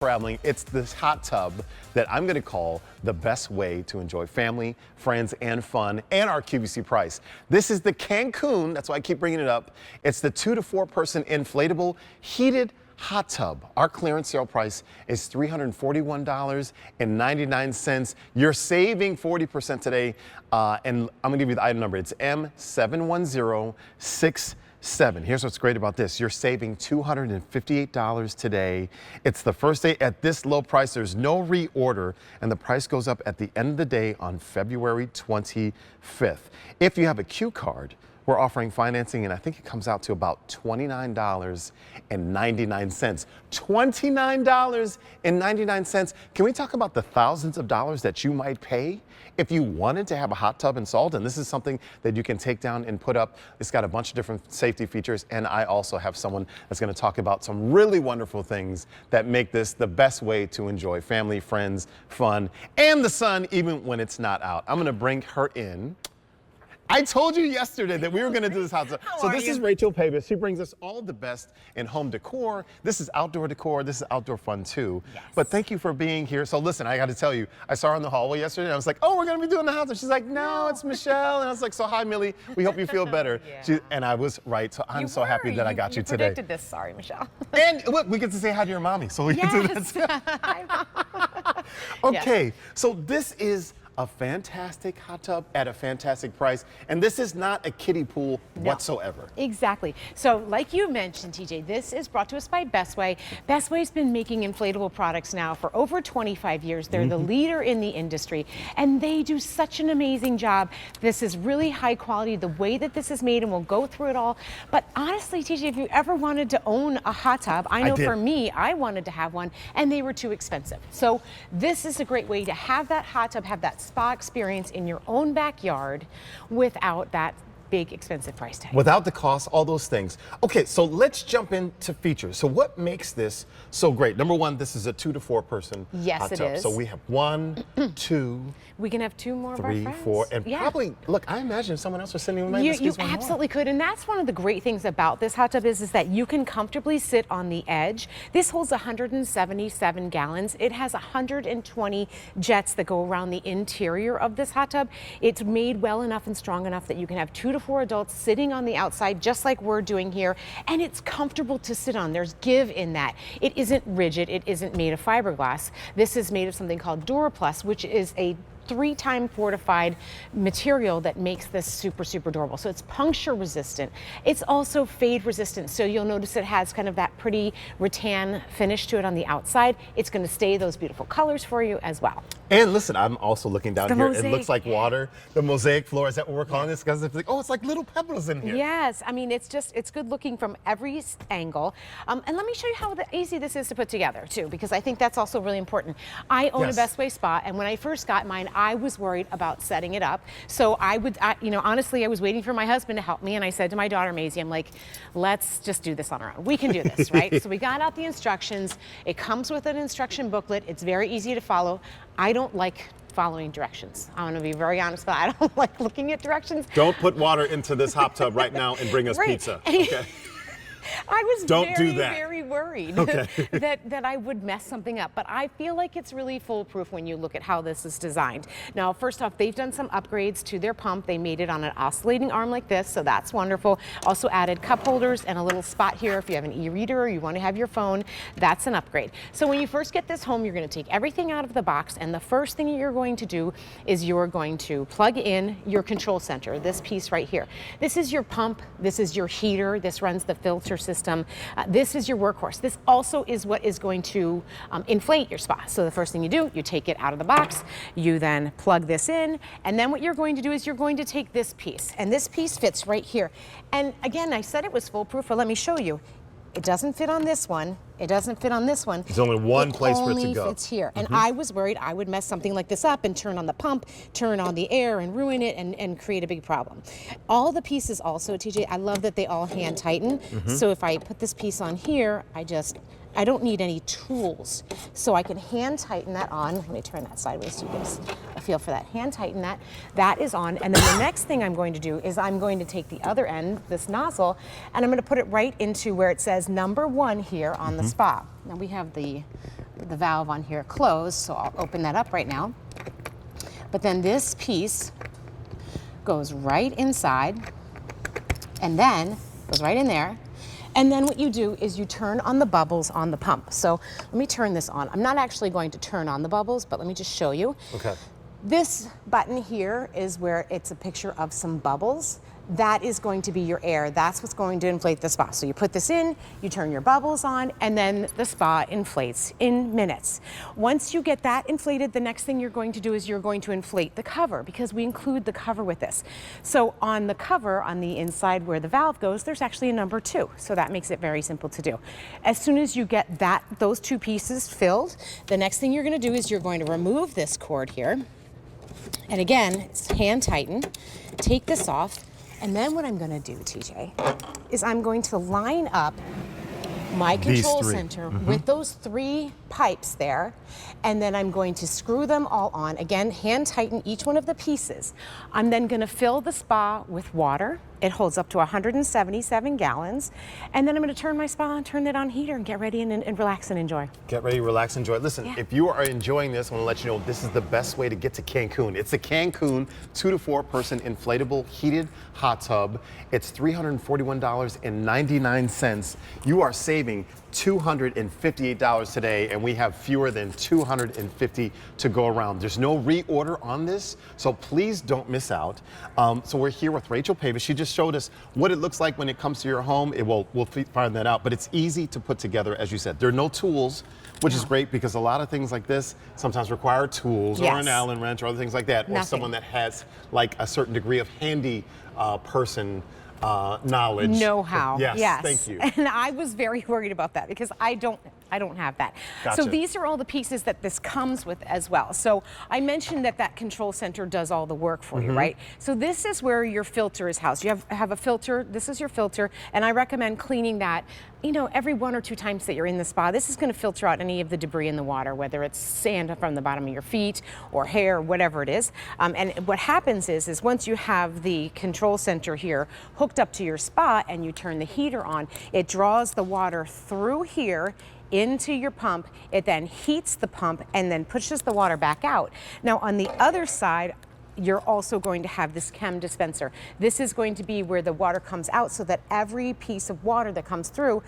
traveling, it's this hot tub that I'm gonna call the best way to enjoy family, friends, and fun, and our QVC price. This is the Cancun, that's why I keep bringing it up. It's the 2 to 4 person inflatable heated hot tub. Our clearance sale price is $341.99. You're saving 40% today, and I'm gonna give you the item number. It's M7106. Here's what's great about this. You're saving $258 today. It's the first day at this low price. There's no reorder, and the price goes up at the end of the day on February 25th. If you have a Q card, we're offering financing, and I think it comes out to about $29.99. $29.99. Can we talk about the thousands of dollars that you might pay if you wanted to have a hot tub installed? And this is something that you can take down and put up. It's got a bunch of different safety features, and I also have someone that's going to talk about some really wonderful things that make this the best way to enjoy family, friends, fun, and the sun even when it's not out. I'm going to bring her in. I told you yesterday that we were going to do this hot tub. So this is Rachel Pavis. She brings us all the best in home decor. This is outdoor decor. This is outdoor fun too. Yes. But thank you for being here. So listen, I got to tell you, I saw her in the hallway yesterday, and I was like, oh, we're going to be doing the hot tub. She's like, no, it's Michelle. And I was like, so hi, Millie. We hope you feel better. Yeah. And I was right. So I'm so happy that I got you today. You predicted this. Sorry, Michelle. And look, we get to say hi to your mommy. So we can do this. Hi, Mom. Okay, yes. so this is a fantastic hot tub at a fantastic price, and this is not a kiddie pool whatsoever. Exactly. So like you mentioned, TJ, this is brought to us by Bestway. Bestway's been making inflatable products now for over 25 years. They're the leader in the industry, and they do such an amazing job. This is really high quality, the way that this is made, and we'll go through it all. But honestly, TJ, if you ever wanted to own a hot tub, I know for me, I wanted to have one, and they were too expensive. So this is a great way to have that hot tub, have that spa experience in your own backyard without that big expensive price tag. Without the cost, all those things. Okay, so let's jump into features. So what makes this so great? Number one, this is a 2 to 4 person hot tub. Is. So we have 1, 2. We can have 2 more 3, of our friends. 4, and probably, look, I imagine someone else was sitting with me. You absolutely could, and that's one of the great things about this hot tub is that you can comfortably sit on the edge. This holds 177 gallons. It has 120 jets that go around the interior of this hot tub. It's made well enough and strong enough that you can have 2 to 4 adults sitting on the outside just like we're doing here, and it's comfortable to sit on. There's give in that. It isn't rigid. It isn't made of fiberglass. This is made of something called DuraPlus, which is a 3-time fortified material that makes this super, super durable. So it's puncture resistant. It's also fade resistant. So you'll notice it has kind of that pretty rattan finish to it on the outside. It's going to stay those beautiful colors for you as well. And listen, I'm also looking down here. Mosaic. It looks like water. The mosaic floor, is that what we're calling this? Because it's like, oh, it's like little pebbles in here. Yes, I mean, it's good looking from every angle. And let me show you how easy this is to put together too, because I think that's also really important. I own a Bestway spa, and when I first got mine, I was worried about setting it up. So honestly, I was waiting for my husband to help me, and I said to my daughter, Maisie, I'm like, let's just do this on our own. We can do this, right? So we got out the instructions. It comes with an instruction booklet. It's very easy to follow. I don't like following directions. I want to be very honest, but I don't like looking at directions. Don't put water into this hot tub right now and bring us pizza. Okay. I was very worried that I would mess something up, but I feel like it's really foolproof when you look at how this is designed. Now, first off, they've done some upgrades to their pump. They made it on an oscillating arm like this, so that's wonderful. Also added cup holders and a little spot here if you have an e-reader or you want to have your phone. That's an upgrade. So when you first get this home, you're going to take everything out of the box, and the first thing you're going to do is you're going to plug in your control center, this piece right here. This is your pump. This is your heater. This runs the filter system. This is your workhorse. This also is what is going to inflate your spa. So the first thing you do, you take it out of the box, you then plug this in, and then what you're going to do is you're going to take this piece, and this piece fits right here. And again, I said it was foolproof, but let me show you. It doesn't fit on this one. It doesn't fit on this one. There's only one place for it to go. It only fits here. And I was worried I would mess something like this up and turn on the pump, turn on the air and ruin it and create a big problem. All the pieces also, TJ, I love that they all hand tighten. So if I put this piece on here, I just I don't need any tools. So I can hand tighten that on. Let me turn that sideways so you get a feel for that. Hand tighten that. That is on. And then the next thing I'm going to do is I'm going to take the other end, this nozzle, and I'm going to put it right into where it says #1 here on the spa. Now we have the valve on here closed, so I'll open that up right now. But then this piece goes right inside, and then goes right in there. And then what you do is you turn on the bubbles on the pump. So let me turn this on. I'm not actually going to turn on the bubbles, but let me just show you. Okay. This button here is where it's a picture of some bubbles. That is going to be your air. That's what's going to inflate the spa. So you put this in, you turn your bubbles on, and then the spa inflates in minutes. Once you get that inflated, the next thing you're going to do is you're going to inflate the cover, because we include the cover with this. So on the cover, on the inside where the valve goes, there's actually a #2. So that makes it very simple to do. As soon as you get those two pieces filled, the next thing you're going to do is you're going to remove this cord here. And again, it's hand tighten, take this off. And then what I'm going to do, TJ, is I'm going to line up my control center with those 3 pipes there, and then I'm going to screw them all on. Again, hand tighten each one of the pieces. I'm then going to fill the spa with water. It holds up to 177 gallons. And then I'm going to turn my spa on, turn it on heater, and get ready and relax and enjoy. Get ready, relax, enjoy. Listen, if you are enjoying this, I want to let you know this is the best way to get to Cancun. It's a Cancun 2 to 4 person inflatable heated hot tub. It's $341.99. You are saving $258 today, and we have fewer than 250 to go around. There's no reorder on this, so please don't miss out. So we're here with Rachel Pavis. She just showed us what it looks like when it comes to your home. We'll find that out, but it's easy to put together, as you said. There are no tools, which is great, because a lot of things like this sometimes require tools or an Allen wrench or other things like that, or someone that has like a certain degree of handy person knowledge. Know-how. Yes, thank you. And I was very worried about that because I don't have that. Gotcha. So these are all the pieces that this comes with as well. So I mentioned that control center does all the work for you, right? So this is where your filter is housed. You have a filter. This is your filter, and I recommend cleaning that, every 1 or 2 times that you're in the spa. This is going to filter out any of the debris in the water, whether it's sand from the bottom of your feet or hair, or whatever it is. And what happens is once you have the control center here hooked up to your spa and you turn the heater on, it draws the water through here into your pump. It then heats the pump and then pushes the water back out. Now on the other side, you're also going to have this chem dispenser. This is going to be where the water comes out, so that every piece of water that comes through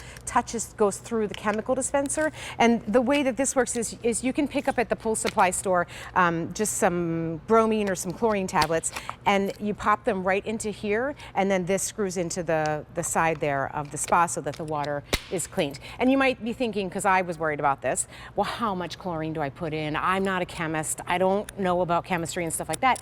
goes through the chemical dispenser. And the way that this works is you can pick up at the pool supply store just some bromine or some chlorine tablets, and you pop them right into here, and then this screws into the side there of the spa so that the water is cleaned. And you might be thinking, because I was worried about this, well, how much chlorine do I put in? I'm not a chemist. I don't know about chemistry and stuff like that.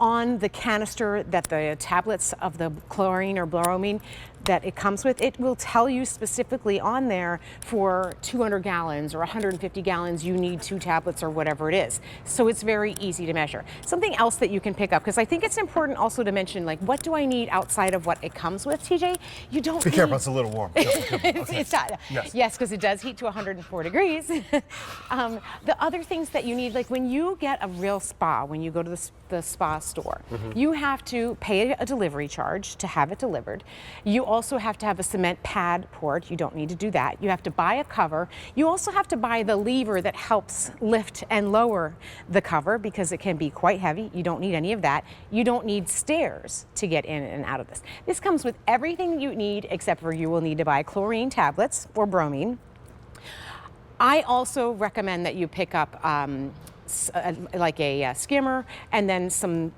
On the canister that the tablets of the chlorine or bromine that it comes with, it will tell you specifically on there for 200 gallons or 150 gallons you need 2 tablets or whatever it is. So it's very easy to measure. Something else that you can pick up, because I think it's important also to mention, like, what do I need outside of what it comes with, TJ? You don't Be careful, it's a little warm. It's hot. Yes, because it does heat to 104 degrees. The other things that you need, like when you get a real spa, when you go to the spa store, you have to pay a delivery charge to have it delivered. You also have to have a cement pad poured. You don't need to do that. You have to buy a cover. You also have to buy the lever that helps lift and lower the cover, because it can be quite heavy. You don't need any of that. You don't need stairs to get in and out of this. This comes with everything you need, except for you will need to buy chlorine tablets or bromine. I also recommend that you pick up like a skimmer, and then some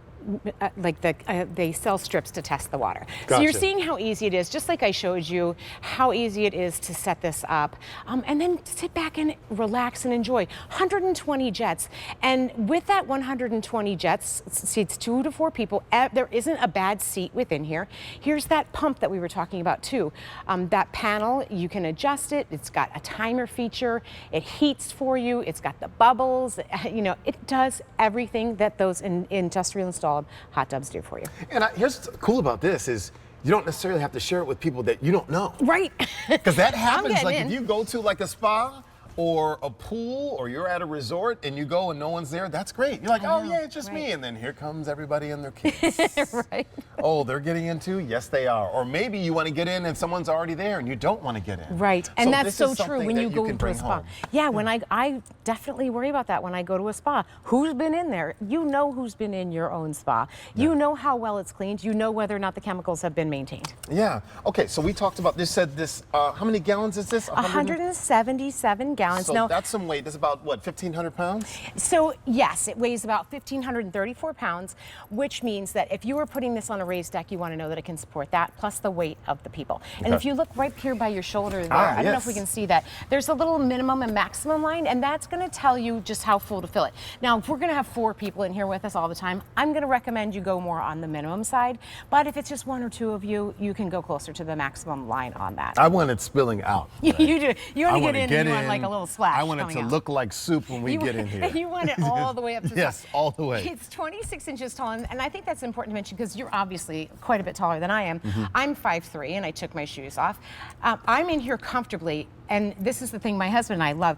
they sell strips to test the water. Gotcha. So you're seeing how easy it is, just like I showed you how easy it is to set this up, and then sit back and relax and enjoy. 120 jets, and with that 120 jets, seats 2 to 4 people. There isn't a bad seat within here. Here's that pump that we were talking about too. That panel, you can adjust it. It's got a timer feature. It heats for you. It's got the bubbles. It does everything that those industrial installed hot tubs do for you. And here's what's cool about this is you don't necessarily have to share it with people that you don't know. Right. Because that happens, like in. if you go to like a spa or a pool or you're at a resort and you go and no one's there, that's great. You're like, oh yeah, it's just me. And then here comes everybody and their kids. Right. Oh, they're getting in too? Yes, they are. Or maybe you want to get in and someone's already there and you don't want to get in. Right. And that's so true when you go to a spa. Home. Yeah, when I definitely worry about that when I go to a spa. Who's been in there? You know who's been in your own spa. You know how well it's cleaned. You know whether or not the chemicals have been maintained. Yeah. Okay, so we talked about this, said this, how many gallons is this? 177 gallons. So now, that's some weight. That's about, what, 1,500 pounds? So yes, it weighs about 1,534 pounds, which means that if you were putting this on a raised deck, you want to know that it can support that plus the weight of the people. And if you look right here by your shoulder there, I don't know if we can see that, there's a little minimum and maximum line, and that's going to tell you just how full to fill it. Now, if we're going to have 4 people in here with us all the time, I'm going to recommend you go more on the minimum side, but if it's just 1 or 2 of you, you can go closer to the maximum line on that. I want it spilling out. Right? You do. You want to get in and you want like a little splash. I want it to look like soup when we get in here. You want it all the way up to the Yes, top. all the way. It's 26 inches tall, and I think that's important to mention because you're obviously quite a bit taller than I am. I'm 5'3", and I took my shoes off. I'm in here comfortably, and this is the thing my husband and I love.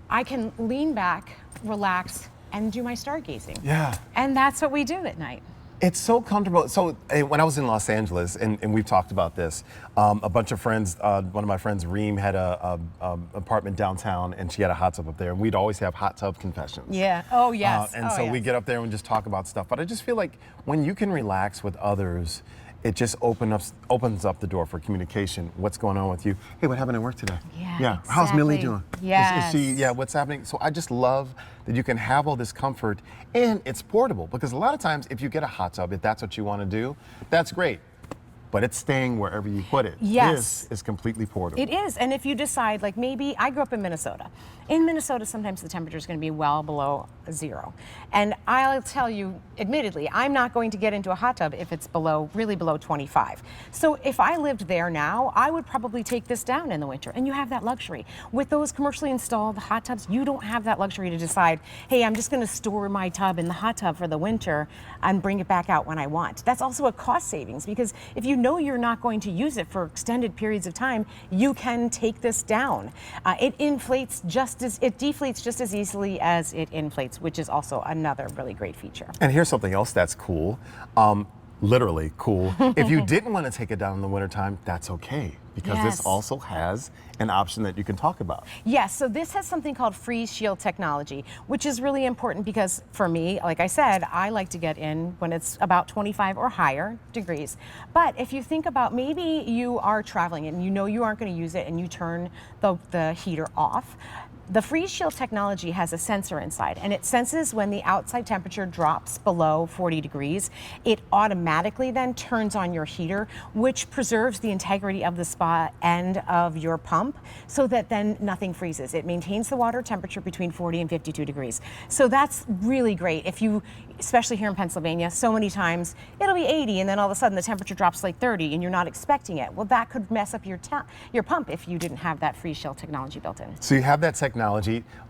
I can lean back, relax, and do my stargazing. Yeah. And that's what we do at night. It's so comfortable. So when I was in Los Angeles, and we've talked about this, a bunch of friends, one of my friends, Reem, had a apartment downtown, and she had a hot tub up there, and we'd always have hot tub confessions. Yeah. Oh, yes. And so we get up there and just talk about stuff. But I just feel like when you can relax with others, it just opens up the door for communication. What's going on with you? Hey, what happened at work today? Yeah, Yeah. How's Millie exactly. doing? Yes. Is she, yeah, what's happening? So I just love that you can have all this comfort, and it's portable, because a lot of times if you get a hot tub, if that's what you want to do, that's great. But it's staying wherever you put it. Yes. This is completely portable. It is, and if you decide, like maybe, I grew up in Minnesota. In Minnesota, sometimes the temperature is going to be well below 0. And I'll tell you, admittedly, I'm not going to get into a hot tub if it's really below 25. So if I lived there now, I would probably take this down in the winter, and you have that luxury. With those commercially installed hot tubs, you don't have that luxury to decide, hey, I'm just going to store my tub in the hot tub for the winter and bring it back out when I want. That's also a cost savings, because if you know you're not going to use it for extended periods of time, you can take this down. It deflates just as easily as it inflates, which is also another really great feature. And here's something else that's cool, literally cool. If you didn't want to take it down in the wintertime, that's okay, because this also has an option that you can talk about. Yes, so this has something called freeze shield technology, which is really important because for me, like I said, I like to get in when it's about 25 or higher degrees. But if you think about, maybe you are traveling and you know you aren't going to use it and you turn the heater off. The freeze shield technology has a sensor inside, and it senses when the outside temperature drops below 40 degrees. It automatically then turns on your heater, which preserves the integrity of the spa and of your pump, so that then nothing freezes. It maintains the water temperature between 40 and 52 degrees. So that's really great. If you, especially here in Pennsylvania, so many times it'll be 80 and then all of a sudden the temperature drops like 30 and you're not expecting it. Well, that could mess up your pump if you didn't have that freeze shield technology built in. So you have that technology.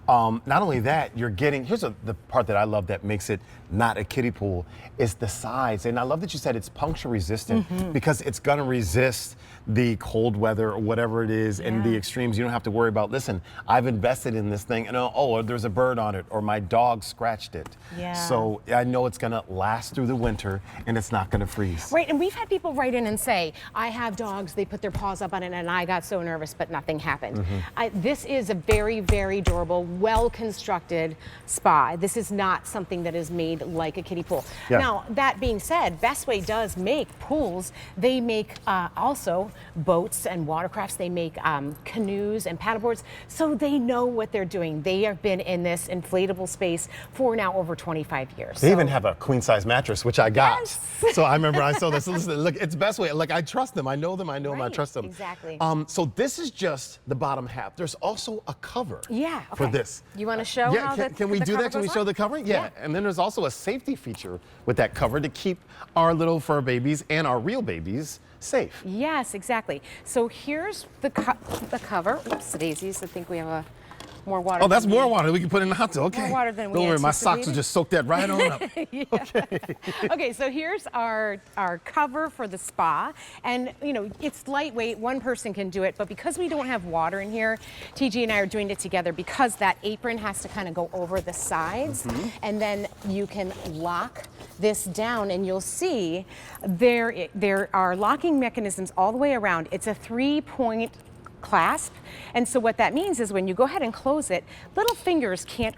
Not only that, you're getting, here's the part that I love that makes it not a kiddie pool, is the size. And I love that you said it's puncture resistant, because it's gonna resist the cold weather or whatever it is and the extremes. You don't have to worry about, listen, I've invested in this thing and oh, there's a bird on it or my dog scratched it. Yeah. So I know it's gonna last through the winter and it's not gonna freeze. Right, and we've had people write in and say, I have dogs, they put their paws up on it and I got so nervous, but nothing happened. This is a very, very durable, well-constructed spa. This is not something that is made like a kiddie pool. Yeah. Now, that being said, Bestway does make pools. They make also boats and watercrafts. They make canoes and paddleboards. So they know what they're doing. They have been in this inflatable space for now over 25 years. They even have a queen-size mattress, which I got. Yes. So I remember I saw this. Listen, look, it's Bestway. Like, I trust them. I know them. I know them. I trust them. Exactly. So this is just the bottom half. There's also a cover for this. You want to show how can we do that? Can we show the cover? Yeah. And then there's also a safety feature with that cover to keep our little fur babies and our real babies safe. Yes, exactly. So here's the cover. Oops, daisies. I think we have a More water. Oh, that's than more we- water we can put in the hot tub. Okay. More water than we Don't worry, my socks will anticipated. just soak that right on up. Okay, so here's our cover for the spa. And, you know, it's lightweight. One person can do it. But because we don't have water in here, TG and I are doing it together because that apron has to kind of go over the sides. And then you can lock this down and you'll see there are locking mechanisms all the way around. It's a 3-point clasp, and so what that means is when you go ahead and close it, little fingers can't